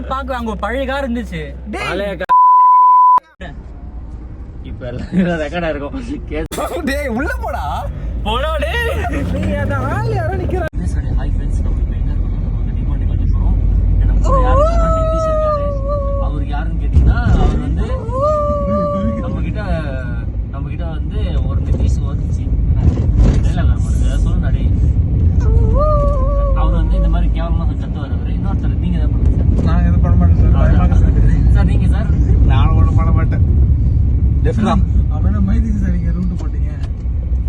இருக்குன்னு பாக்க அங்க ஒரு பழைய கார் இருந்துச்சு. இப்ப எல்லாம் ரெக்கார்டா இருக்கும். டேய் உள்ள போடா. போடா டேய். நீ அந்த ஆள் யாரோ நிக்கறா. சரி ஹாய் ஃப்ரெண்ட்ஸ், நம்ம இப்ப எங்க இருக்கோம்? நம்ம டிமாண்டி காலேஜ் போறோம். நம்ம கூட யாரு சொன்னா நிதிஷ் இருக்காரு. அவர் யாருன்னு கேட்டீங்கன்னா அவர் வந்து நம்ம கிட்ட வந்து ஒரு நிதிஷ் வந்துச்சு. சொல்லுங்க டேய். அவர் வந்து இந்த மாதிரி கேவலமா கத்து வரவர். இன்னொருத்தர் நீங்க தான் பண்ணுங்க சார். நான் எதுவும் பண்ண மாட்டேன் சார். சார் நீங்க சார்? நான் ஒண்ணும் பண்ண மாட்டேன். டெஃபினட்டா அவன மைதிக்கு சார் நீங்க ரூட் போட்டீங்க.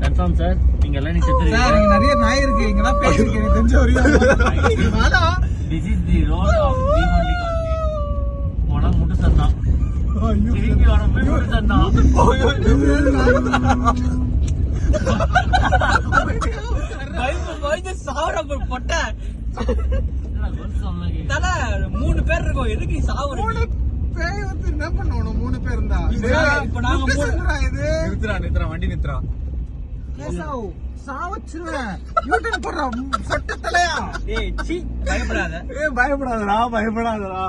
Confirm sir. நீங்க எல்லாம் நீ செத்துறீங்க சார். இங்க நிறைய நாய் இருக்கு. இங்க தான் பேய் இருக்கு. எனக்கு தெரிஞ்ச வரைக்கும் வாடா. This is the road of Demonte college. போனா முட்டு சந்தா. ஐயோ திருப்பி வர போய் முட்டு சந்தா. பயந்து சாவற பொட்ட. என்னடா கொல்ல சொன்னீங்க? தல 3 பேர் இருக்கோம். எதுக்கு நீ சாவற? பேய் வந்து என்ன பண்ணணும்? 3 பேர் இருந்தா இப்ப நாங்க இது நித்ரா வண்டி நித்ரா கேசாவ் சாவச்சுருவேன். யூட்டன் போடுறா சொட்ட தலையா. ஏய் சீ பயப்படாத. பயப்படாதடா பயப்படாதடா.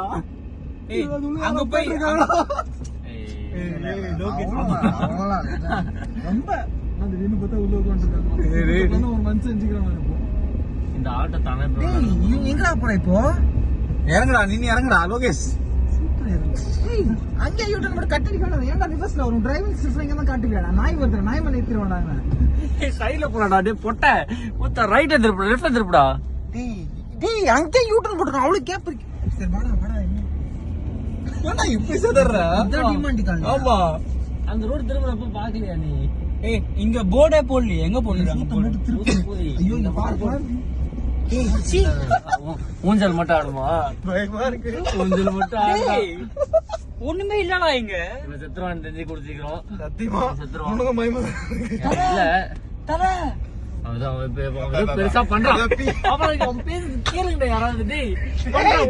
ஏய் அங்க போய் ரொம்ப நான் திடீர்னு பார்த்தா உள்ள உட்காந்துருக்காங்க. ஒரு மனுஷன் செஞ்சுக்கிறான். இந்த ஆட்டோ தானே எங்கடா போற இப்போ? இறங்குடா நீ இறங்குடா லோகேஷ். அங்கே யூட்டன் மட்டும் கட்டிருக்கானே. ஏன்டா ரிவர்ஸ்ல வரும்? டிரைவிங் சிஸ்டம் இங்க தான் காட்டுவியாடா. நாய் வருது. நாய் மேல ஏத்திடுவாடாங்க. சைடுல போறாடா டேய் பொட்ட. மொத்த ரைட் திருப்புடா லெஃப்ட்ல திருப்புடா. டேய் அங்கே யூட்டன் போடுறா. அவளுக்கு கேப் இருக்கு. சரி வாடா வாடா. ஏன்டா இப்படி சதறற? அதான் டிமாண்டி காலேஜ். ஆமா. அந்த ரோட் திரும்புறப்ப பாக்கலையா நீ? ஏய் இங்க போர்டே போடல. எங்க போடுறாங்க? ஐயோ இங்க பாரு. ஏய் சீ ஊஞ்சல் மட்டும் ஆடுமா? பயமா இருக்கு. ஊஞ்சல் மட்டும் ஆடுமா? ஒண்ணுமே இல்லடா இங்க. இவன் செத்துருவான் தெரிஞ்சு கொடுத்துக்கிறோம். சத்தியமா செத்துருவான். உனக்கு பயமா இல்ல தல அவன் பெருசா பண்றான். அப்புறம் அவன் பேசு கேளுங்கடா யாராவது. டேய்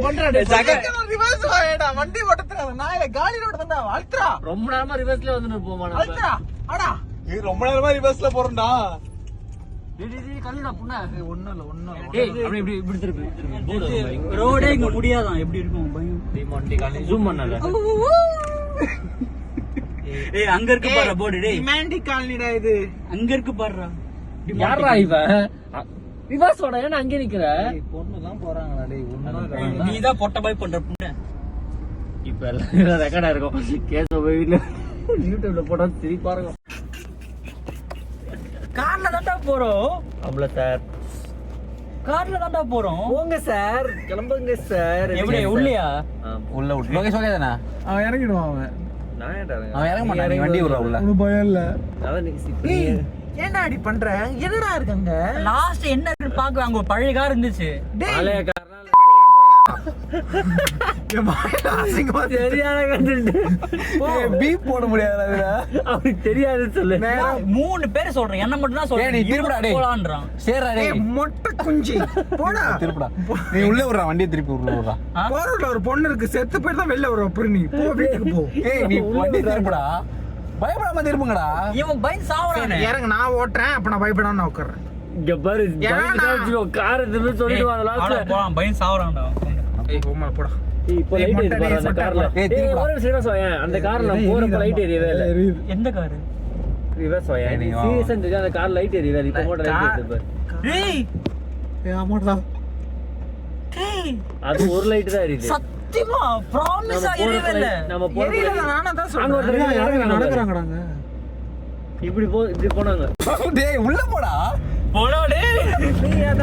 பண்றா டேய் ஜகன் ரிவர்ஸ் வாடா. வண்டி ஓட்டறத நாயில காலி ரோட் தந்தா அல்ட்ரா. ரொம்ப நேரமா ரிவர்ஸ்ல வந்து போமா நம்ம. அல்ட்ரா அடா. நீ ரொம்ப நேரமா ரிவர்ஸ்ல போறடா. டேய் கல்லுடா புண்ணா. ஒண்ணும் இல்ல. டேய் அப்படியே இப்படி திருப்பி. ரோடே இங்க முடியாதான். எப்படி இருக்கும் பயம்? டிமாண்டி காலேஜ் ஜூம் பண்ணல. ஏய் அங்க இருக்கு பாரு போர்டு. டேய் டிமாண்டி காலனிடா இது. அங்க இருக்கு பாருடா. யாரா இவன்? ரிவர்ஸ் ஓட ஏன்னா அங்க நிக்கிற? பொண்ணுலாம் போறாங்கடா டேய். ஒண்ணுதான் நீ தான் பொட்ட பாய் பண்ற புண்ண. இப்ப எல்லாம் ரெக்கார்டா இருக்கும். கேஸ் போய் யூடியூப்ல போட்டா சிரிப்பா இருக்கும். கார்ல தான்டா போறோம். அவ்வளவு சார். கார்ல தான்டா போறோம். போங்க சார். கிளம்புங்க சார். எப்படி உள்ளயா? உள்ள விட்டு லோகேஷ் ஓகே தானே? அவன் இறங்கிடுவான். நான் அவன் இறங்க மாட்டான். வண்டி விடுறா உள்ள. ஒரு பயம் இல்ல. அதான் நீ ஏன்டா அடி பண்ற? என்னடா இருக்குங்க? லாஸ்ட் என்ன இருக்குன்னு பாக்க அங்க ஒரு பழைய கார் இருந்துச்சு. பழைய கார்லாம் சரியான கண்டிட்டு பீப் போட முடியாது. அவனுக்கு தெரியாதுன்னு சொல்லு. 3 பேர் சொல்றேன். என்ன மட்டும் தான் சொல்றேன். நீ திருப்புடா டேய். போலான்றான். சேரா டேய் மொட்டை குஞ்சி போடா. திருப்புடா. நீ உள்ள விடுறா. வண்டியை திருப்பி உள்ள விடுறா. போறல ஒரு பொண்ணு இருக்கு. செத்து போய் தான் வெளில வர. அப்புறம் நீ போ வீட்டுக்கு போ. ஏய் நீ வண்டி திருப்புடா. பயப்படாம திருப்புங்கடா. இவன் பயந்து சாவறானே. இறங்க நான் ஓட்றேன். அப்ப நான் பயப்படாம நான் உட்கார்றேன். இங்க பாரு கார் எடுத்து சொல்லிடுவாங்க லாஸ்ட்ல. போலாம் பயந்து சாவறான்டா. ஏய் போமா போடா. இப்போ லைட் எரி பாரு அந்த கார்ல. ஏய் ஒரு சீரியஸ் வாயா. அந்த கார்ல போறப்ப லைட் எரியவே இல்ல. எந்த கார்? ரிவர்ஸ் வாயா. நீ சீரியஸா தெரிஞ்சா அந்த கார் லைட் எரியவே இல்ல. இப்போ மட்டும் லைட் எரியுது பாரு. டேய் ஏய் ஆமாடா. டேய் அது ஒரு லைட் தான் எரியுது. சத்தியமா ப்ராமிஸா எரியவே இல்ல. நம்ம போறப்ப நானா தான் சொல்றேன். நடக்கறாங்கடாங்க. இப்படி போனாங்க. டேய் உள்ள போடா. போடா டேய். நீ அத